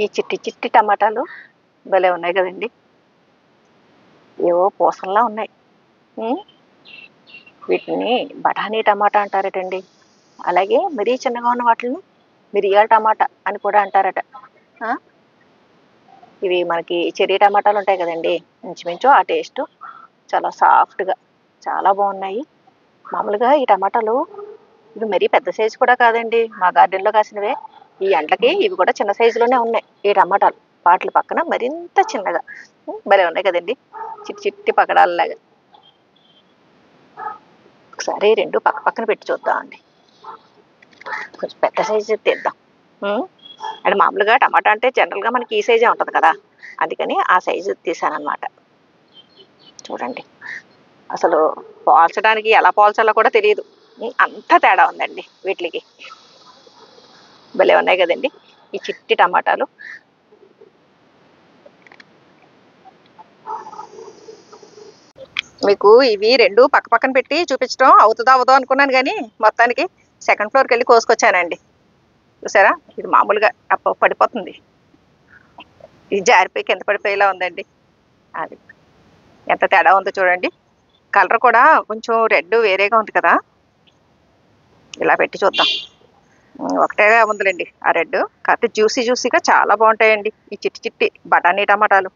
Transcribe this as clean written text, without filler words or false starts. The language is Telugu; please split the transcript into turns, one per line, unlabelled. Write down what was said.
ఈ చిట్టి చిట్టి టమాటాలు భలే ఉన్నాయి కదండి. ఏవో పూసల్లా ఉన్నాయి. ఉమ్, వీటిని బఠానీ టమాటా అంటారటండి. అలాగే మరీ చిన్నగా ఉన్న వాటిని మిరియాల టమాటా అని కూడా అంటారట. ఆ, ఇవి మనకి చెర్రీ టమాటాలు ఉంటాయి కదండి, ఇంచుమించు ఆ టేస్ట్. చాలా సాఫ్ట్గా చాలా బాగున్నాయి. మామూలుగా ఈ టమాటాలు ఇవి మరీ పెద్ద సైజు కూడా కాదండి, మా గార్డెన్లో కాసినవే. ఈ ఎండకి ఇవి కూడా చిన్న సైజులోనే ఉన్నాయి ఈ టమాటాలు. వాటి పక్కన మరింత చిన్నగా భలే ఉన్నాయి కదండి, చిట్టి చిట్టి పకడాలలాగా. ఒకసారి రెండు పక్క పక్కన పెట్టి చూద్దామండి. కొంచెం పెద్ద సైజు తీద్దాం. అంటే మామూలుగా టమాటా అంటే జనరల్గా మనకి ఈ సైజే ఉంటుంది కదా, అందుకని ఆ సైజు తీసానమాట. చూడండి, అసలు పోల్చడానికి ఎలా పోల్చాలో కూడా తెలియదు, అంత తేడా ఉందండి వీటికి. భలే ఉన్నాయి కదండి ఈ చిట్టి టమాటాలు. మీకు ఇవి రెండు పక్క పక్కన పెట్టి చూపించడం అవుతుందో అవదో అనుకున్నాను, కానీ మొత్తానికి సెకండ్ ఫ్లోర్కి వెళ్ళి కోసుకొచ్చానండి. చూసారా, ఇది మామూలుగా పడిపోతుంది, ఇది జారిపోయి కింద పడిపోయేలా ఉందండి. అది ఎంత తేడా ఉందో చూడండి. కలర్ కూడా కొంచెం రెడ్ వేరేగా ఉంది కదా. ఇలా పెట్టి చూద్దాం. ఒకటే ఉందిలేండి ఆ రెడ్, కాకపోతే జ్యూసీ జ్యూసీగా చాలా బాగుంటాయండి ఈ చిట్టి చిట్టి బఠానీ టమాటాలు.